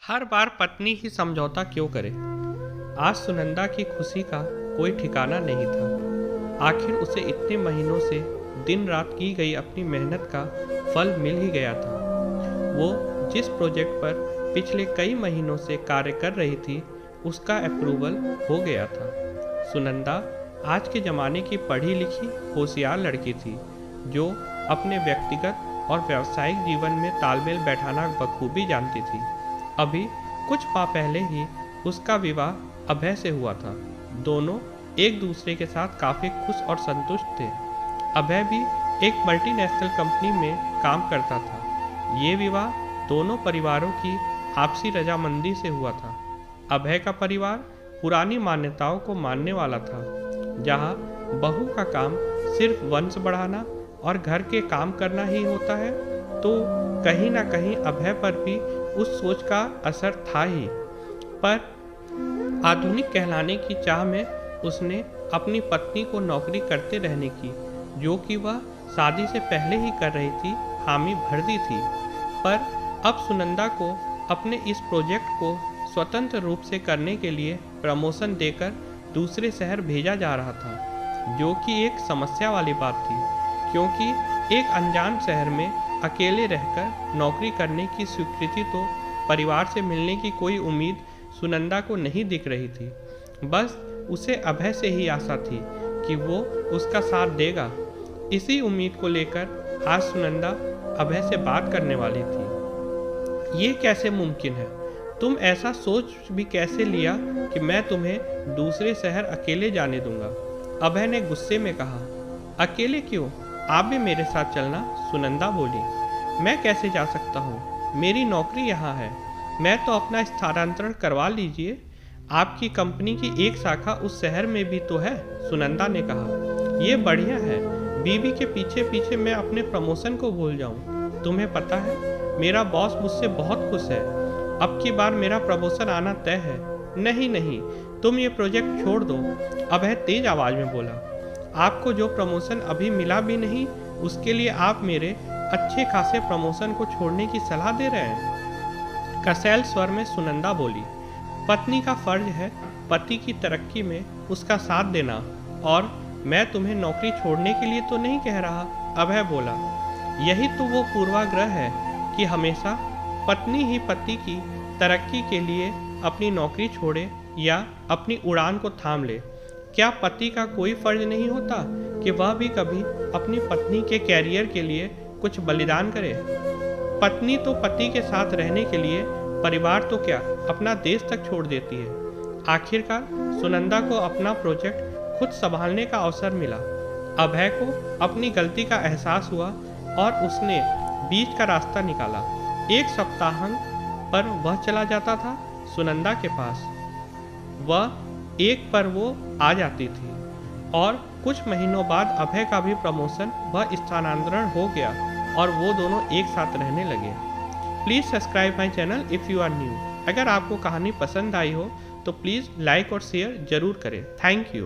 हर बार पत्नी ही समझौता क्यों करे। आज सुनंदा की खुशी का कोई ठिकाना नहीं था। आखिर उसे इतने महीनों से दिन रात की गई अपनी मेहनत का फल मिल ही गया था। वो जिस प्रोजेक्ट पर पिछले कई महीनों से कार्य कर रही थी उसका अप्रूवल हो गया था। सुनंदा आज के ज़माने की पढ़ी लिखी होशियार लड़की थी जो अपने व्यक्तिगत और व्यावसायिक जीवन में तालमेल बैठाना बखूबी जानती थी। अभी कुछ माह पहले ही उसका विवाह अभय से हुआ था। दोनों एक दूसरे के साथ काफ़ी खुश और संतुष्ट थे। अभय भी एक मल्टीनेशनल कंपनी में काम करता था। ये विवाह दोनों परिवारों की आपसी रजामंदी से हुआ था। अभय का परिवार पुरानी मान्यताओं को मानने वाला था, जहाँ बहू का काम सिर्फ वंश बढ़ाना और घर के काम करना ही होता है, तो कहीं ना कहीं अभय पर भी उस सोच का असर था ही। पर आधुनिक कहलाने की चाह में उसने अपनी पत्नी को नौकरी करते रहने की, जो कि वह शादी से पहले ही कर रही थी, हामी भर दी थी। पर अब सुनंदा को अपने इस प्रोजेक्ट को स्वतंत्र रूप से करने के लिए प्रमोशन देकर दूसरे शहर भेजा जा रहा था, जो कि एक समस्या वाली बात थी, क्योंकि एक अनजान शहर में अकेले रहकर नौकरी करने की स्वीकृति तो परिवार से मिलने की कोई उम्मीद सुनंदा को नहीं दिख रही थी। बस उसे अभय से ही आशा थी कि वो उसका साथ देगा। इसी उम्मीद को लेकर आज सुनंदा अभय से बात करने वाली थी। ये कैसे मुमकिन है? तुम ऐसा सोच भी कैसे लिया कि मैं तुम्हें दूसरे शहर अकेले जाने दूंगा? अभय ने गुस्से में कहा। अकेले क्यों? आप भी मेरे साथ चलना, सुनंदा बोली। मैं कैसे जा सकता हूँ? मेरी नौकरी यहाँ है। मैं तो अपना स्थानांतरण करवा लीजिए। आपकी कंपनी की एक शाखा उस शहर में भी तो है, सुनंदा ने कहा। ये बढ़िया है। बीवी के पीछे पीछे मैं अपने प्रमोशन को भूल जाऊँ। तुम्हें पता है, मेरा बॉस मुझसे बहुत खुश है। अब की बार मेरा प्रमोशन आना तय है। नहीं नहीं, तुम ये प्रोजेक्ट छोड़ दो, अभय तेज आवाज़ में बोला। आपको जो प्रमोशन अभी मिला भी नहीं, उसके लिए आप मेरे अच्छे खासे प्रमोशन को छोड़ने की सलाह दे रहे हैं? कसैल स्वर में सुनंदा बोली। पत्नी का फर्ज है पति की तरक्की में उसका साथ देना, और मैं तुम्हें नौकरी छोड़ने के लिए तो नहीं कह रहा, अभय बोला। यही तो वो पूर्वाग्रह है कि हमेशा पत्नी ही पति की तरक्की के लिए अपनी नौकरी छोड़े या अपनी उड़ान को थाम ले। क्या पति का कोई फर्ज नहीं होता कि वह भी कभी अपनी पत्नी के कैरियर के लिए कुछ बलिदान करे? पत्नी तो पति के साथ रहने के लिए परिवार तो क्या, अपना देश तक छोड़ देती है। आखिरकार सुनंदा को अपना प्रोजेक्ट खुद संभालने का अवसर मिला। अभय को अपनी गलती का एहसास हुआ और उसने बीच का रास्ता निकाला। एक सप्ताहांत पर वह चला जाता था सुनंदा के पास। वह एक पर वो आ जाती थी, और कुछ महीनों बाद अभय का भी प्रमोशन व स्थानांतरण हो गया और वो दोनों एक साथ रहने लगे। Please subscribe my channel if you are new. अगर आपको कहानी पसंद आई हो तो प्लीज़ लाइक और शेयर ज़रूर करें। Thank you.